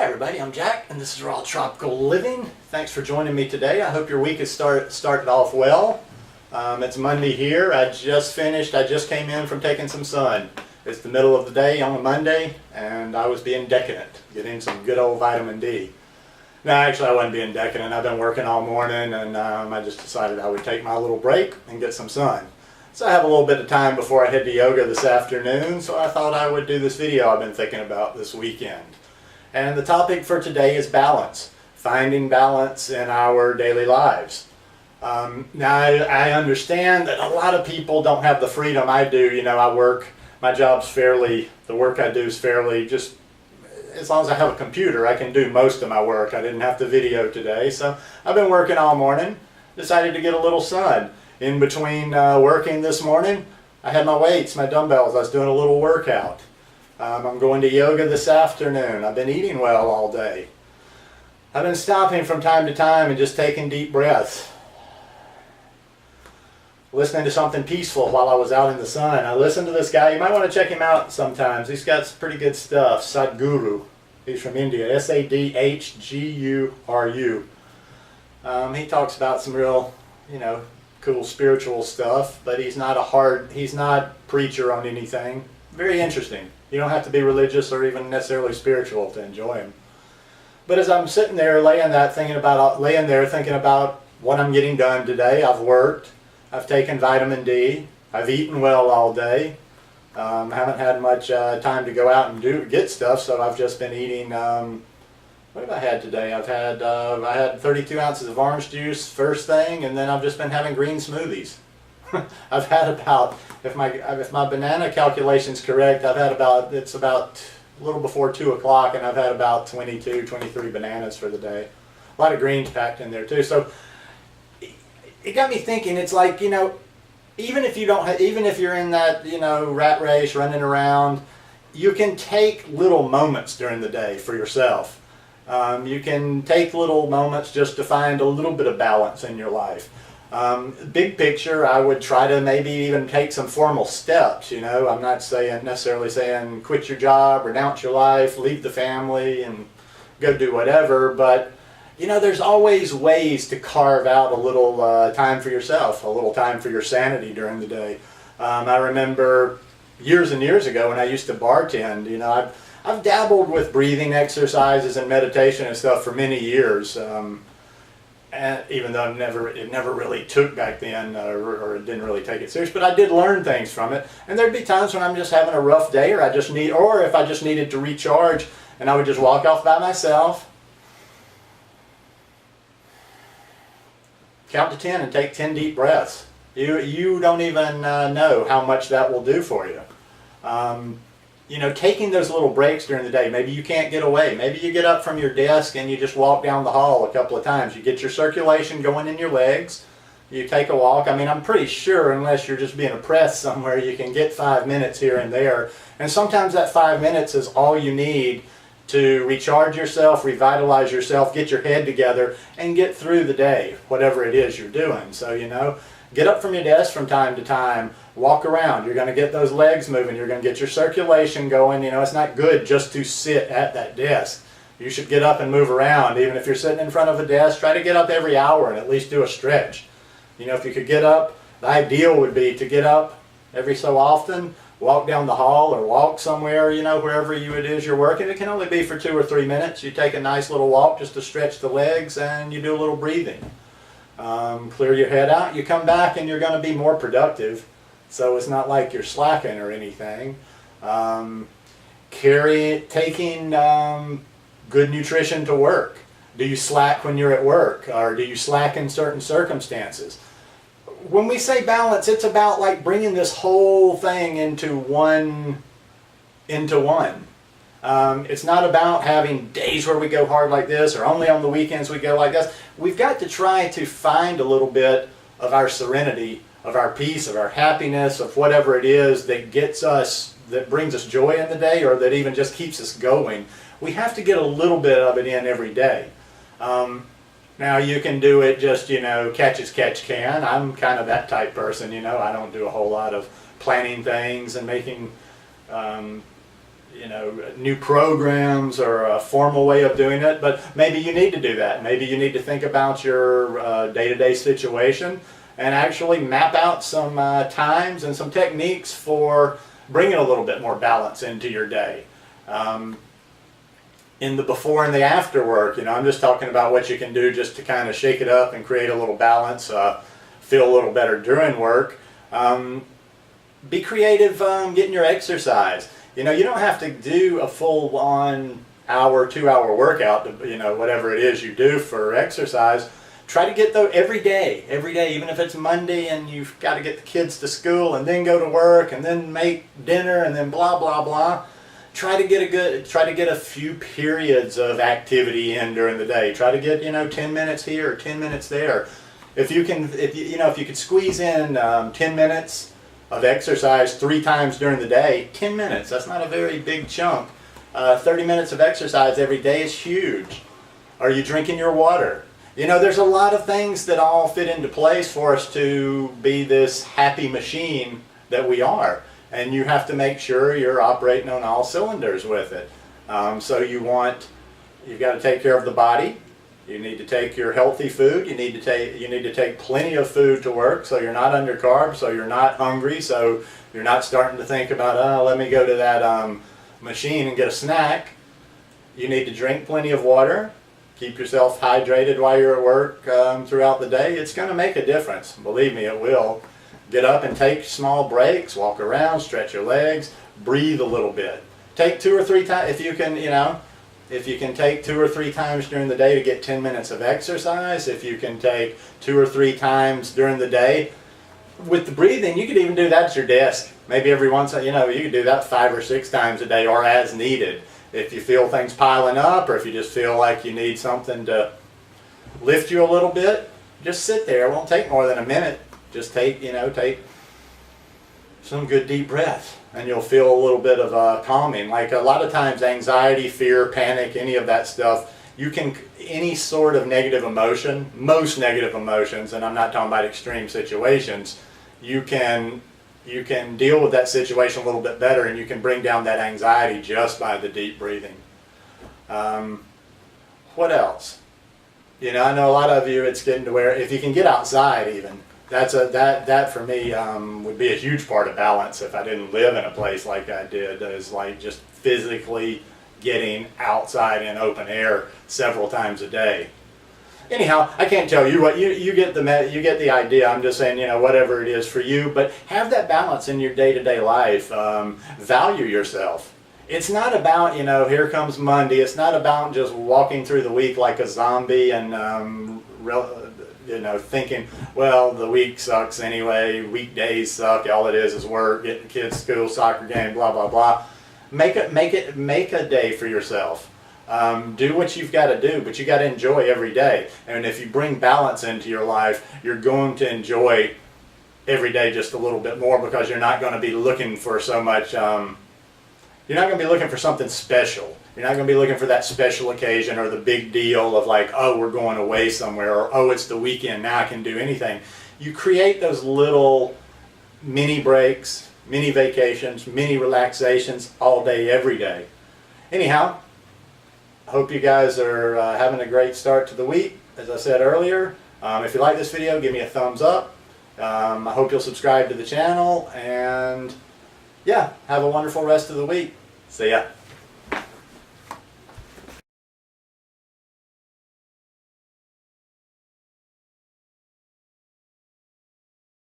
Hi everybody, I'm Jack and this is Raw Tropical Living. Thanks for joining me today. I hope your week has started off well. It's Monday here. I just came in from taking some sun. It's the middle of the day on a Monday and I was being decadent, getting some good old vitamin D. No, actually I wasn't being decadent. I've been working all morning and I just decided I would take my little break and get some sun. So I have a little bit of time before I head to yoga this afternoon, so I thought I would do this video I've been thinking about this weekend. And the topic for today is balance, finding balance in our daily lives. Now I understand that a lot of people don't have the freedom I do. You know, the work I do is fairly just, as long as I have a computer, I can do most of my work. I didn't have to video today, so I've been working all morning, decided to get a little sun. In between working this morning, I had my weights, my dumbbells, I was doing a little workout. I'm going to yoga this afternoon. I've been eating well all day. I've been stopping from time to time and just taking deep breaths. Listening to something peaceful while I was out in the sun. I listened to this guy. You might want to check him out sometimes. He's got some pretty good stuff. Sadhguru. He's from India. S-A-D-H-G-U-R-U. He talks about some real, cool spiritual stuff, but he's not preacher on anything. Very interesting. You don't have to be religious or even necessarily spiritual to enjoy him. But as I'm sitting there laying there thinking about what I'm getting done today, I've worked, I've taken vitamin D, I've eaten well all day, haven't had much time to go out and get stuff, so I've just been eating. What have I had today? I had 32 ounces of orange juice first thing, and then I've just been having green smoothies. I've had about, if my banana calculation's correct, it's about a little before 2 o'clock, and I've had about 22, 23 bananas for the day. A lot of greens packed in there too. So it got me thinking. It's like, even if you're in that rat race running around, you can take little moments during the day for yourself. You can take little moments just to find a little bit of balance in your life. Big picture, I would try to maybe even take some formal steps. I'm not necessarily saying quit your job, renounce your life, leave the family, and go do whatever. But there's always ways to carve out a little time for yourself, a little time for your sanity during the day. I remember years and years ago when I used to bartend. I've dabbled with breathing exercises and meditation and stuff for many years. And even though it never really took back then, or it didn't really take it serious, but I did learn things from it. And there'd be times when I'm just having a rough day, or if I just needed to recharge, and I would just walk off by myself, count to 10, and take 10 deep breaths. You don't even know how much that will do for you. Taking those little breaks during the day. Maybe you can't get away. Maybe you get up from your desk and you just walk down the hall a couple of times. You get your circulation going in your legs. You take a walk. I'm pretty sure, unless you're just being oppressed somewhere, you can get 5 minutes here and there. And sometimes that 5 minutes is all you need to recharge yourself, revitalize yourself, get your head together, and get through the day, whatever it is you're doing. So, get up from your desk from time to time, walk around. You're going to get those legs moving. You're going to get your circulation going. It's not good just to sit at that desk. You should get up and move around. Even if you're sitting in front of a desk, try to get up every hour and at least do a stretch. If you could get up, the ideal would be to get up every so often, walk down the hall or walk somewhere, wherever it is you're working. It can only be for 2 or 3 minutes. You take a nice little walk just to stretch the legs, and you do a little breathing. Clear your head out. You come back and you're going to be more productive. So it's not like you're slacking or anything. Taking good nutrition to work. Do you slack when you're at work, or do you slack in certain circumstances? When we say balance, it's about like bringing this whole thing into one. It's not about having days where we go hard like this, or only on the weekends we go like this. We've got to try to find a little bit of our serenity, of our peace, of our happiness, of whatever it is that that brings us joy in the day, or that even just keeps us going. We have to get a little bit of it in every day. Now you can do it just, catch as catch can. I'm kind of that type person, I don't do a whole lot of planning things and making new programs or a formal way of doing it, but maybe you need to do that. Maybe you need to think about your day-to-day situation and actually map out some times and some techniques for bringing a little bit more balance into your day. In the before and the after work, I'm just talking about what you can do just to kind of shake it up and create a little balance, feel a little better during work. Be creative getting your exercise. You don't have to do a full-on hour, 2-hour workout, whatever it is you do for exercise. Try to get every day, even if it's Monday and you've got to get the kids to school and then go to work and then make dinner and then blah, blah, blah. Try to get a few periods of activity in during the day. Try to get, 10 minutes here or 10 minutes there. If you could squeeze in 10 minutes of exercise 3 times during the day, 10 minutes, that's not a very big chunk. 30 minutes of exercise every day is huge. Are you drinking your water? There's a lot of things that all fit into place for us to be this happy machine that we are. And you have to make sure you're operating on all cylinders with it. So you've got to take care of the body. You need to take your healthy food. You need to take plenty of food to work, so you're not undercarb, so you're not hungry, so you're not starting to think about, oh, let me go to that machine and get a snack. You need to drink plenty of water. Keep yourself hydrated while you're at work throughout the day. It's going to make a difference. Believe me, it will. Get up and take small breaks. Walk around, stretch your legs, breathe a little bit. Take 2 or 3 times if you can. If you can take 2 or 3 times during the day to get 10 minutes of exercise, if you can take 2 or 3 times during the day, with the breathing, you could even do that at your desk. Maybe every once, you could do that 5 or 6 times a day or as needed. If you feel things piling up or if you just feel like you need something to lift you a little bit, just sit there. It won't take more than a minute. Just take some good deep breath, and you'll feel a little bit of calming. Like a lot of times anxiety, fear, panic, any of that stuff, any sort of negative emotion, most negative emotions, and I'm not talking about extreme situations, you can deal with that situation a little bit better, and you can bring down that anxiety just by the deep breathing. What else? I know a lot of you, it's getting to where if you can get outside even, that for me would be a huge part of balance if I didn't live in a place like I did. Is like just physically getting outside in open air several times a day. Anyhow, I can't tell you what you get the idea. I'm just saying, whatever it is for you, but have that balance in your day-to-day life. Value yourself. It's not about, here comes Monday. It's not about just walking through the week like a zombie and thinking, well, the week sucks anyway, weekdays suck, all it is work, getting kids to school, soccer game, blah, blah, blah. Make a day for yourself. Do what you've got to do, but you got to enjoy every day. And if you bring balance into your life, you're going to enjoy every day just a little bit more, because you're not going to be looking for so much, you're not going to be looking for something special. You're not going to be looking for that special occasion or the big deal of like, oh, we're going away somewhere, or oh, it's the weekend, now I can do anything. You create those little mini breaks, mini vacations, mini relaxations all day, every day. Anyhow, I hope you guys are having a great start to the week. As I said earlier, if you like this video, give me a thumbs up. I hope you'll subscribe to the channel, and yeah, have a wonderful rest of the week. See ya.